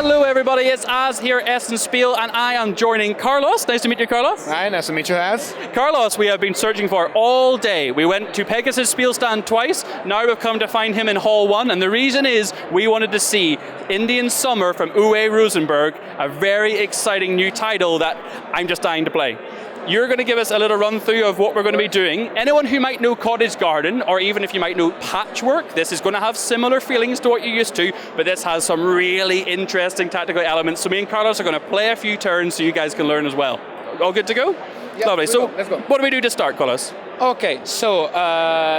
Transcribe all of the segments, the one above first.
Hello everybody, it's Az here, Essen SPIEL, and I am joining Carlos. Nice to meet you, Carlos. Hi, nice to meet you, Az. Carlos, we have been searching for all day. We went to Pegasus SPIEL stand twice, now we've come to find him in Hall 1, and the reason is we wanted to see Indian Summer from Uwe Rosenburg, a very exciting new title that I'm just dying to play. You're going to give us a little run through of what we're going to be doing. Anyone who might know Cottage Garden, or even if you might know Patchwork, this is going to have similar feelings to what you're used to, but this has some really interesting tactical elements. So me and Carlos are going to play a few turns so you guys can learn as well. All good to go? Yeah, lovely. So let's go. What do we do to start, Carlos? Okay, so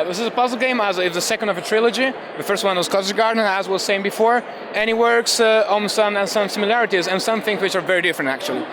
this is a puzzle game. It's the second of a trilogy. The first one was Cottage Garden, as was saying before, and it works on some similarities and some things which are very different actually.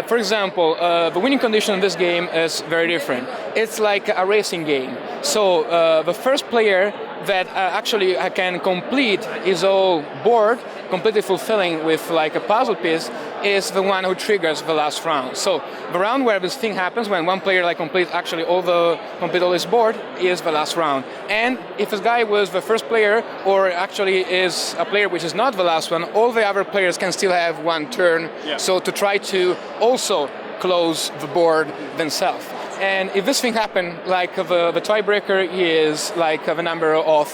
For example, the winning condition in this game is very different. It's like a racing game. So the first player that actually can complete his whole board, completely fulfilling with like a puzzle piece, is the one who triggers the last round. So the round where this thing happens, when one player like complete all his board, is the last round. And if this guy was the first player, or actually is a player which is not the last one, all the other players can still have one turn. Yeah. So to try to also close the board themselves. And if this thing happens, like the tiebreaker is like the number of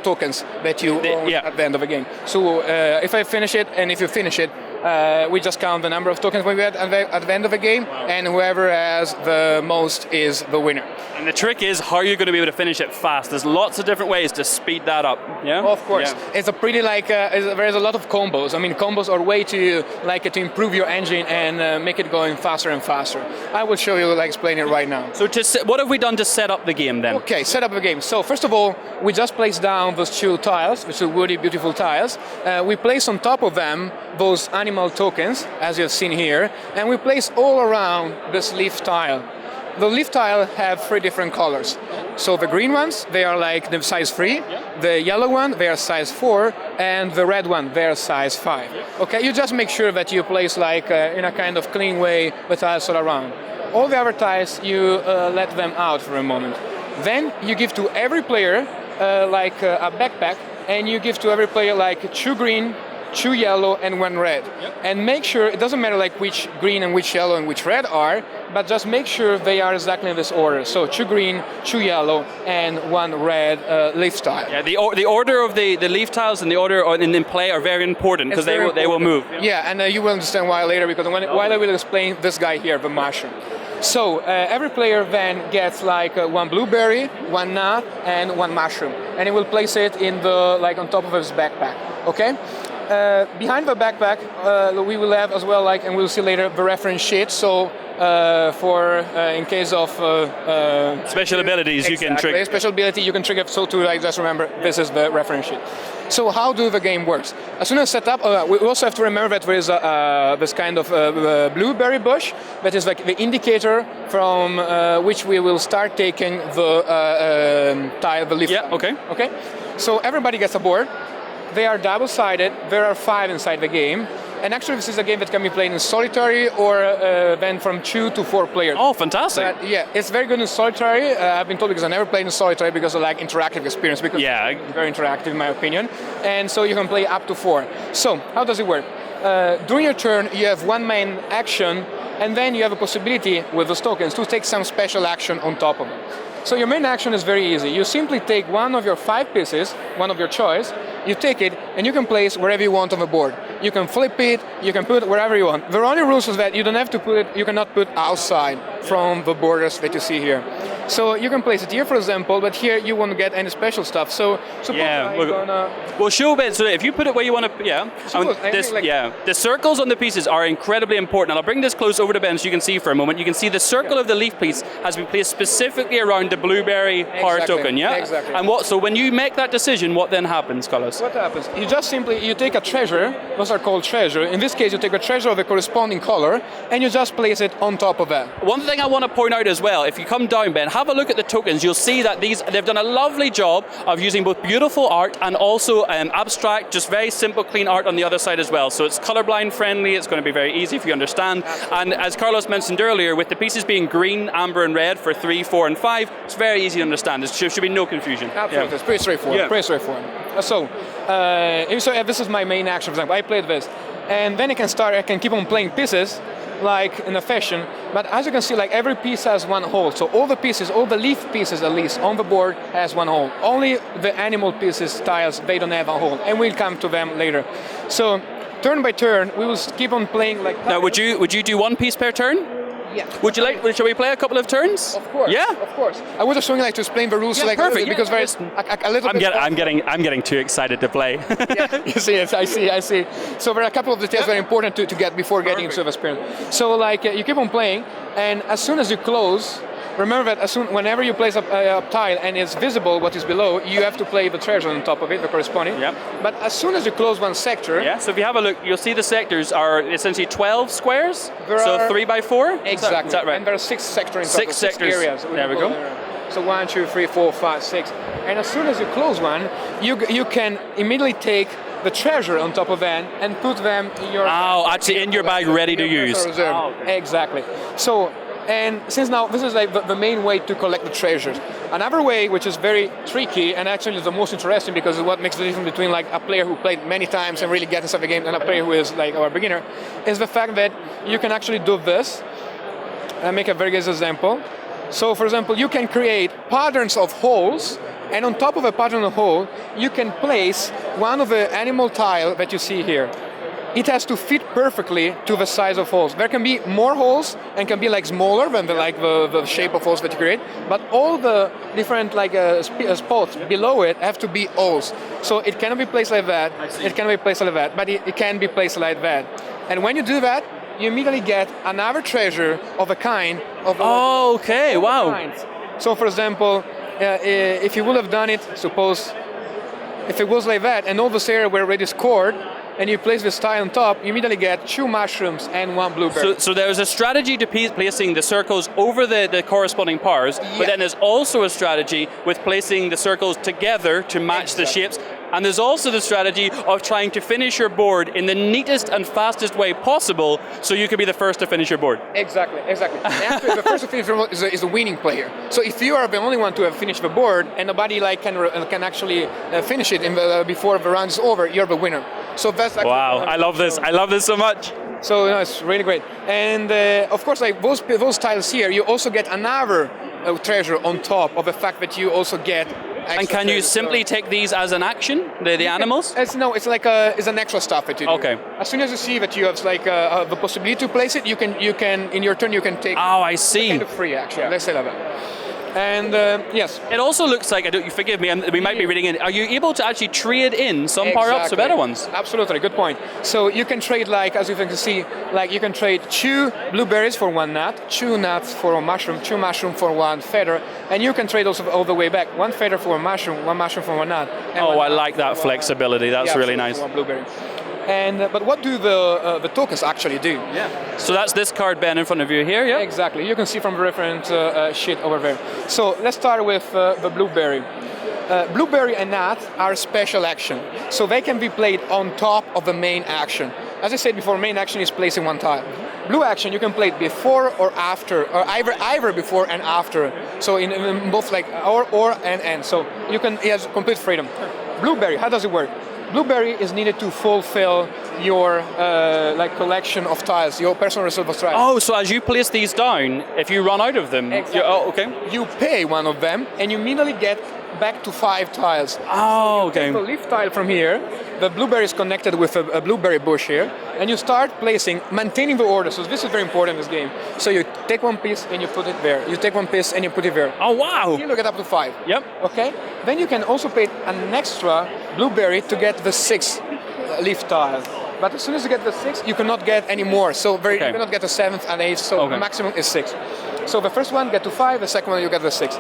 tokens that you own at the end of the game. So if I finish it, and if you finish it, we just count the number of tokens we had at the end of the game, and whoever has the most is the winner. And the trick is how you're going to be able to finish it fast. There's lots of different ways to speed that up. Yeah, of course. Yeah. It's a pretty there's a lot of combos. I mean, combos are way to to improve your engine and make it going faster and faster. I will show you, explain it right now. So what have we done to set up the game then? Okay, set up the game. So first of all, we just placed down those two tiles, which are really beautiful tiles. We place on top of them those animal tokens, as you've seen here, and we place all around this leaf tile. The leaf tile have three different colors. So the green ones, they are like the size 3, the yellow one, they are size 4, and the red one, they are size 5. Okay, you just make sure that you place in a kind of clean way the tiles all around. All the other tiles, you let them out for a moment. Then you give to every player a backpack, and you give to every player 2 green, 2 yellow, and 1 red. Yep. And make sure, it doesn't matter which green and which yellow and which red are, but just make sure they are exactly in this order. So 2 green, 2 yellow, and 1 red leaf tile. Yeah, the order of the leaf tiles and the order in play are very important because they will move. Yeah, and you will understand why later, because while I will explain this guy here, the mushroom. So every player then gets 1 blueberry, 1 nut, and 1 mushroom, and he will place it in on top of his backpack. Okay. Behind the backpack, we will have as well, and we'll see later, the reference sheet. So in case of special abilities, you can trigger. Special ability you can trigger. So to just remember, this is the reference sheet. So how do the game works? As soon as set up, we also have to remember that there is this kind of blueberry bush that is the indicator from which we will start taking the tile, the leaf. Yeah. Okay. Okay. So everybody gets a board. They are double-sided. There are 5 inside the game. And actually, this is a game that can be played in solitary or then from 2 to 4 players. Oh, fantastic. Yeah, it's very good in solitary. I've been told because I never played in solitary because I like interactive experience. Because it's very interactive, in my opinion. And so you can play up to 4. So, how does it work? During your turn, you have 1 main action, and then you have a possibility with those tokens to take some special action on top of it. So your main action is very easy. You simply take one of your 5 pieces, one of your choice, you take it, and you can place wherever you want on the board. You can flip it, you can put it wherever you want. The only rules is that you don't have to put it, you cannot put outside from the borders that you see here. So you can place it here, for example, but here you won't get any special stuff. So we'll show a bit. So if you put it where you want to, the circles on the pieces are incredibly important. And I'll bring this close over to Ben so you can see for a moment. You can see the circle of the leaf piece has been placed specifically around the blueberry power token. Yeah. Exactly. And so when you make that decision, what then happens, Carlos? What happens? You just simply take a treasure. Those are called treasure. In this case, you take a treasure of the corresponding color, and you just place it on top of that. One thing I want to point out as well, if you come down, Ben, have a look at the tokens, you'll see that they've done a lovely job of using both beautiful art and also abstract, just very simple, clean art on the other side as well. So it's colorblind friendly, it's going to be very easy if you understand. And as Carlos mentioned earlier, with the pieces being green, amber and red for 3, 4 and 5, it's very easy to understand. There should be no confusion. Absolutely, it's pretty straightforward. Pretty straightforward. So this is my main action, for example. I played this, and then I can keep on playing pieces, like in a fashion, but as you can see, like every piece has one hole. So all the pieces, all the leaf pieces at least, on the board has one hole. Only the animal pieces, tiles, they don't have a hole, and we'll come to them later. So turn by turn, we will keep on playing like tiles. Now, would you do one piece per turn? Yeah. Shall we play a couple of turns? Of course. Yeah. Of course. I was just showing like to explain the rules, like perfect. Because there's a little bit. I'm getting too excited to play. Yeah, you see it. I see. So there are a couple of details very important to get before getting into the sprint. So like you keep on playing, and as soon as you close, remember that whenever you place a tile and it's visible what is below, you have to play the treasure on top of it, the corresponding. Yep. But as soon as you close one sector... Yeah, so if you have a look, you'll see the sectors are essentially 12 squares, so 3 by 4? Exactly. Is that right? And there are 6 sectors in total, 6 sectors. 6 areas. There we go. So 1, 2, 3, 4, 5, 6. And as soon as you close one, you can immediately take the treasure on top of that and put them in your... actually in your bag, ready to use. Okay. Exactly. So, and since now this is like the main way to collect the treasures. Another way, which is very tricky and actually is the most interesting because it's what makes the difference between like a player who played many times and really gets inside the game and a player who is like our beginner, is the fact that you can actually do this. I'll make a very good example. So for example, you can create patterns of holes, and on top of a pattern of hole, you can place one of the animal tile that you see here. It has to fit perfectly to the size of holes. There can be more holes and can be like smaller than the shape of holes that you create, but all the different like spots below it have to be holes. So it cannot be placed like that, it cannot be placed like that, but it can be placed like that. And when you do that, you immediately get another treasure of a kind. Okay, wow. Kinds. So for example, if you would have done it, suppose, if it was like that and all this area were already scored, and you place this tile on top, you immediately get 2 mushrooms and 1 blueberry. So there's a strategy to placing the circles over the corresponding pars, but then there's also a strategy with placing the circles together to match the shapes. And there's also the strategy of trying to finish your board in the neatest and fastest way possible, so you can be the first to finish your board. Exactly. Actually, the first to finish is the winning player. So if you are the only one to have finished the board and nobody like can actually finish it before the round is over, you're the winner. So that's actually I love this. I love this so much. So it's really great. And of course, like those tiles here, you also get another treasure on top of the fact that you also get. And can you simply take these as an action, the animals? It's like it's an extra stuff that you do. Okay. As soon as you see that you have like the possibility to place it, you can in your turn you can take. I see. Kind of free action. Let's say that. And yes. It also looks like, you forgive me, we might be reading in, are you able to actually trade in some power-ups with other ones? Absolutely, good point. So you can trade, like, as you can see, like you can trade 2 blueberries for 1 nut, 2 nuts for a mushroom, 2 mushroom for 1 feather, and you can trade also all the way back, 1 feather for 1 mushroom for 1 nut. I like that flexibility, that's really nice. 1 blueberry. And but what do the tokens actually do? Yeah. So that's this card Ben in front of you here, yeah? Exactly. You can see from the reference sheet over there. So let's start with the blueberry. Blueberry and nut are special action, so they can be played on top of the main action. As I said before, main action is placing 1 tile. Blue action you can play it before or after, or either before and after. So in both like or and. So you can, it has complete freedom. Blueberry, how does it work? Blueberry is needed to fulfill your like collection of tiles, your personal reserve of tiles. So as you place these down, if you run out of them, you pay 1 of them, and you immediately get back to 5 tiles. Okay. Take the leaf tile from here, the blueberry is connected with a blueberry bush here, and you start placing, maintaining the order. So this is very important in this game. So you take 1 piece and you put it there. You take 1 piece and you put it there. Oh wow! You get up to 5. Yep. Okay. Then you can also pay an extra blueberry to get the 6th leaf tile. But as soon as you get the 6th, you cannot get any more. So you cannot get the 7th and 8th. So the maximum is 6. So the first one get to 5. The second one you get the 6th.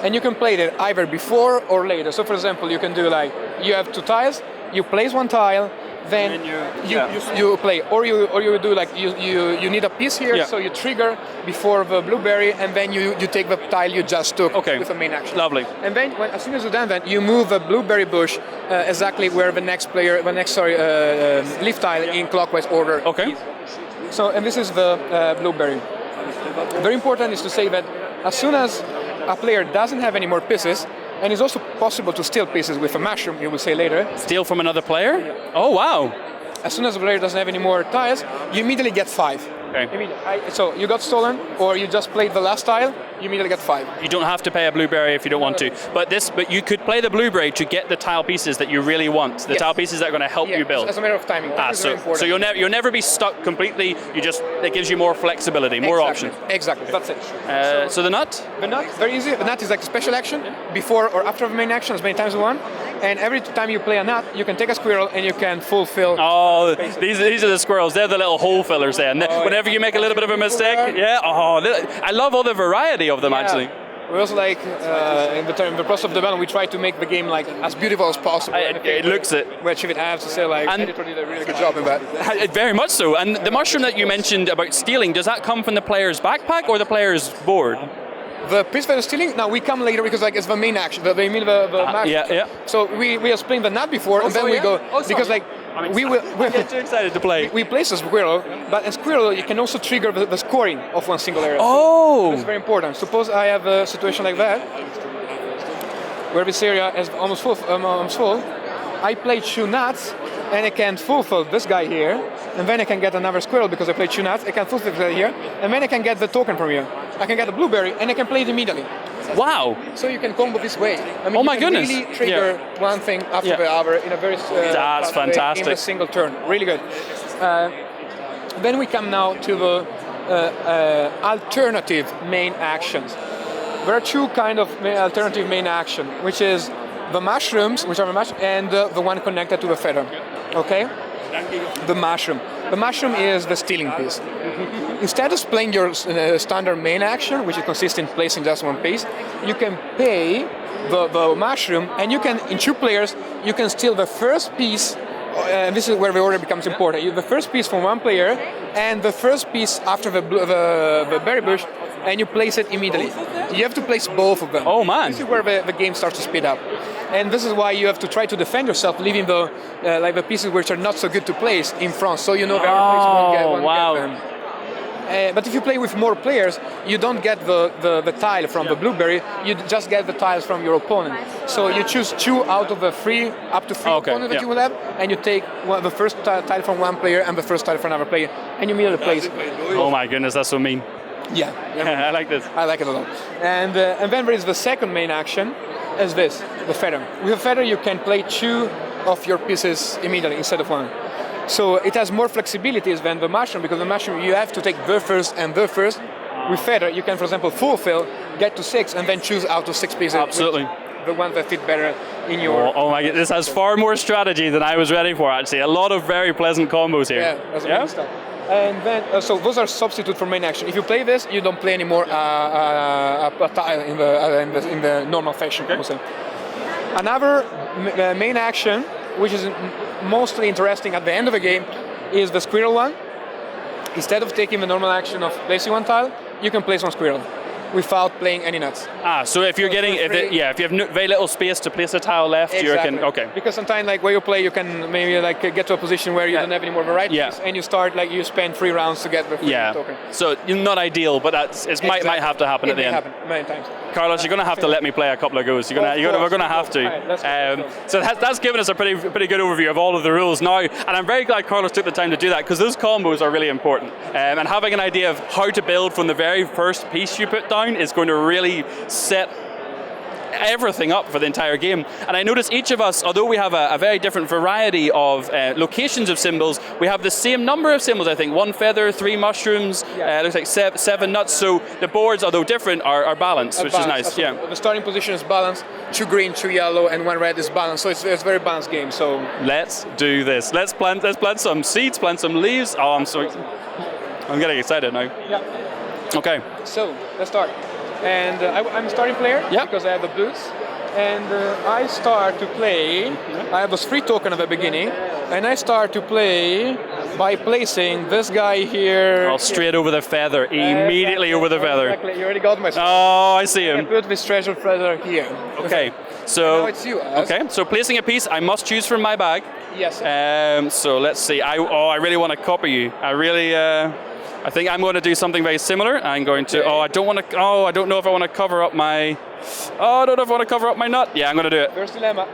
And you can play it either before or later. So for example, you can do like, you have 2 tiles, you place 1 tile, then you play, or you do like you need a piece here, so you trigger before the blueberry, and then you take the tile you just took with the main action. Lovely. And then as soon as you're done, then you move the blueberry bush exactly where the next leaf tile in clockwise order. Okay. Is. So, and this is the blueberry. Very important is to say that as soon as a player doesn't have any more pieces, and it's also possible to steal pieces with a mushroom, you will say later. Steal from another player? Yeah. Oh, wow. As soon as the player doesn't have any more tiles, you immediately get 5. Okay. So you got stolen, or you just played the last tile, you immediately get 5. You don't have to pay a blueberry if you don't want to. But you could play the blueberry to get the tile pieces that you really want. The tile pieces that are going to help you build. As a matter of timing. So you'll never be stuck completely. It gives you more flexibility, more options. Exactly. That's it. So the nut? The nut, very easy. The nut is like a special action before or after the main action, as many times as one. And every time you play a nut, you can take a squirrel and you can fulfill. Oh, these are the squirrels. They're the little hole fillers there. And whenever you make a little bit of a mistake, I love all the variety of them actually. We also like in the process of development, we try to make the game like as beautiful as possible. It looks it. Which if it has to say like, editor did a really good job in that. Very much so. And the mushroom that you mentioned about stealing, does that come from the player's backpack or the player's board? The piece that is stealing, now we come later because like it's the main action, the yeah. So we explained the nut before, and then we go because like we're too excited to play. We place a squirrel, but in squirrel you can also trigger the scoring of one single area. Oh, that's very important. Suppose I have a situation like that, where this area is almost full. I play 2 nuts, and I can fulfill this guy here, and then I can get another squirrel because I played 2 nuts. I can fulfill this guy here, and then I can get the token from here. I can get a blueberry, and I can play it immediately. Wow! So you can combo this way. I mean, oh my goodness! You can really trigger one thing after the other in a very that's fantastic. In a single turn. Really good. Then we come now to the alternative main actions. There are 2 kind of alternative main action, which is the mushrooms, which are the mushroom, and the one connected to the feather. Okay? The mushroom. The mushroom is the stealing piece. Instead of playing your standard main action, which consists in placing just one piece, you can pay the mushroom, and you can, in 2 players, you can steal the first piece. This is where the order becomes important. The first piece from one player, and the first piece after the berry bush, and you place it immediately. You have to place both of them. Oh man! This is where the game starts to speed up, and this is why you have to try to defend yourself, leaving the pieces which are not so good to place in front, so you know the other place won't get them. But if you play with more players, you don't get the tile from the blueberry, you just get the tiles from your opponent. So you choose 2 out of the 3, up to 3 opponents that you will have, and you take the first tile from one player and the first tile from another player, and you immediately place. Oh my goodness, that's so mean. Yeah. I like this. I like it a lot. And then there is the second main action, is this, the feather. With a feather you can play 2 of your pieces immediately instead of 1. So it has more flexibilities than the mushroom, because the mushroom you have to take the first and the first. With feather you can, for example, fulfill, get to 6, and then choose out of 6 pieces. Absolutely. The ones that fit better in your... Oh my god, this has far more strategy than I was ready for actually. A lot of very pleasant combos here. Yeah, that's amazing stuff. And then, so those are substitute for main action. If you play this, you don't play anymore a tile in the normal fashion. Okay. Another main action, which is mostly interesting at the end of the game, is the squirrel one. Instead of taking the normal action of placing 1 tile, you can place 1 squirrel without playing any nuts. So if you're getting, if you have very little space to place a tile left, you can, okay. Because sometimes like where you play, you can maybe like get to a position where you don't have any more varieties, and you start like you spend 3 rounds to get the token. So not ideal, but might have to happen at the end. It may happen many times. Carlos, you're going to have to let me play a couple of goes. We're going to have to. Right, so that's given us a pretty good overview of all of the rules now, and I'm very glad Carlos took the time to do that, because those combos are really important. And having an idea of how to build from the very first piece you put down is going to really set everything up for the entire game. And I notice each of us, although we have a very different variety of locations of symbols, we have the same number of symbols, I think. 1 feather, 3 mushrooms, looks like 7 nuts. So the boards, although different, are balanced, which is nice. Absolutely. The starting position is balanced. 2 green, 2 yellow, and 1 red is balanced. So it's a very balanced game. So let's do this. Let's plant some seeds, plant some leaves. Oh, I'm getting excited now. Yeah. Okay. So let's start. And I'm a starting player because I have the blues. And I start to play. I have a free token at the beginning. and I start to play by placing this guy here. Oh, straight over the feather, immediately over the feather. Exactly, you already got my stuff. Oh, I see I him. put this treasure feather here. Okay, so Now it's you, Az. okay, so placing a piece, I must choose from my bag. Yes. So let's see. I really want to copy you. I think I'm going to do something very similar. I'm going to. Oh, I don't want to. Oh, I don't know if I want to cover up my. Oh, I don't know if I want to cover up my nut. Yeah, I'm going to do it. First dilemma.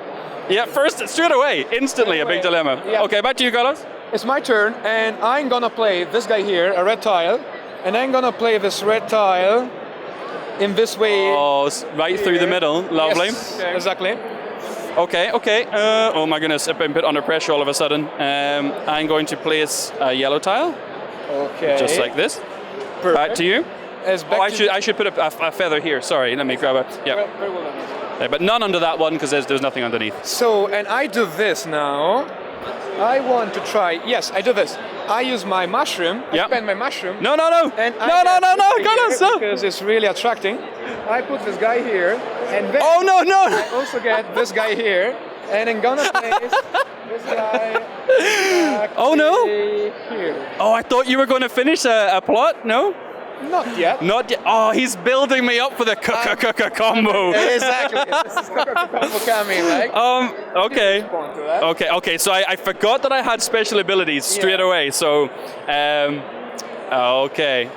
Yeah, first, straight away, instantly, a big dilemma. Yeah. Okay, back to you, Carlos. It's my turn, and I'm gonna play this guy here, a red tile, and I'm gonna play this red tile in this way. Oh, right through the middle. Lovely. Yes, exactly. Okay. Oh my goodness, I've been put under pressure all of a sudden. I'm going to place a yellow tile. Okay. Just like this. Perfect. Back to you. I should put a feather here. Sorry, let me grab it. Yeah. Very well done. But none under that one because there's nothing underneath. So, and I do this now. I want to try. Yes, I do this. I use my mushroom. I Yep. spend my mushroom. No. And No, Carlos, no. because it's really attracting. I put this guy here, and then Oh, no. I also get this guy here, and I'm gonna place this guy. Oh, no. Here. Oh, I thought you were going to finish a plot. No? Not yet. Not yet. Oh, he's building me up for the combo. Exactly. This is combo coming, right? Okay. Respond to that. Okay. So I forgot that I had special abilities straight away. So, okay.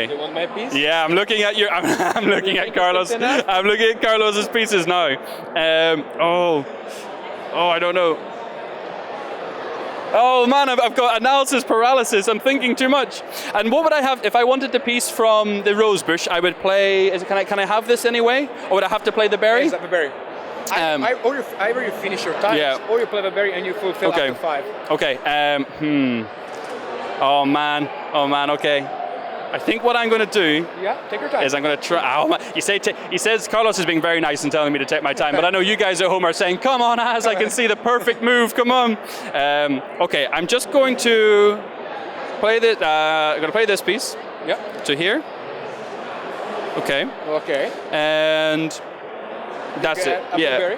You want my piece? Yeah, I'm looking at your. I'm looking at Carlos. I'm looking at Carlos's pieces now. I don't know. Oh man, I've got analysis paralysis. I'm thinking too much. And what would I have if I wanted the piece from the rose bush? I would play. Can I have this anyway, or would I have to play the berry? Yes, the berry. Either you finish your tiles, or you play the berry and you fulfill up to 5. Okay. Oh man. Okay. I think what I'm going to do take your time. is I'm going to try. Oh, man. He says Carlos is being very nice and telling me to take my time, but I know you guys at home are saying, "Come on, Az, I can see the perfect move. Come on." Okay, I'm just going to play this. I'm going to play this piece. To here. Okay. Okay. And that's it. Berry?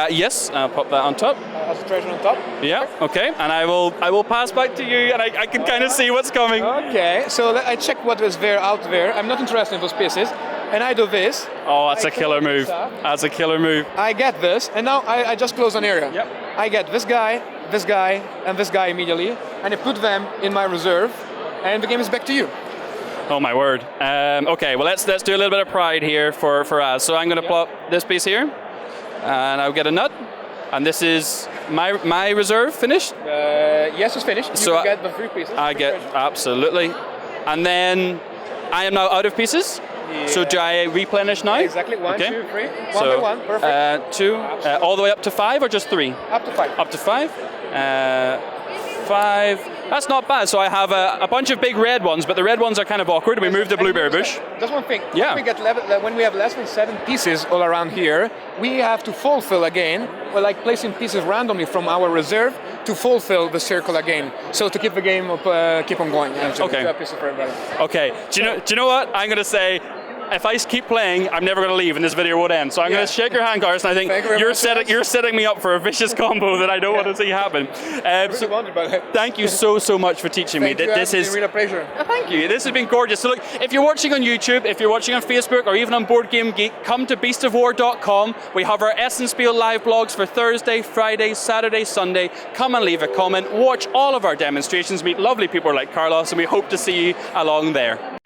Yes, I'll pop that on top. As a treasure on top. Yeah. Okay. And I will pass back to you, and I can kind of see what's coming. Okay. So I check what is there out there. I'm not interested in those pieces, and I do this. Oh, that's a killer move. That's a killer move. I get this, and now I just close an area. Yep. I get this guy, and this guy immediately, and I put them in my reserve, and the game is back to you. Oh my word. Okay. Well, let's do a little bit of pride here for Az. So I'm going to plop this piece here. And I'll get a nut, and this is my reserve finished. Yes, it's finished. You can get the 3 pieces. I get absolutely, and then I am now out of pieces. Yeah. So do I replenish now? Exactly. 1, 2, 3. One by one. Perfect. 2, all the way up to 5, or just 3? Up to 5. Up to 5. 5. That's not bad. So I have a bunch of big red ones, but the red ones are kind of awkward. We moved the blueberry bush. That's one thing. Yeah. When we have less than 7 pieces all around here, we have to fulfill again. We're like placing pieces randomly from our reserve to fulfill the circle again. So to keep the game up, keep on going. Okay. Okay. Do you know what? I'm going to say, if I keep playing, I'm never going to leave and this video won't end. So I'm going to shake your hand, Carlos, and I think you're setting me up for a vicious combo that I don't want to see happen. Thank you so much for teaching me. This is really a pleasure. Thank you. This has been gorgeous. So look, if you're watching on YouTube, if you're watching on Facebook, or even on Board Game Geek, come to beastofwar.com. We have our Essen SPIEL live blogs for Thursday, Friday, Saturday, Sunday. Come and leave a comment. Watch all of our demonstrations. Meet lovely people like Carlos, and we hope to see you along there.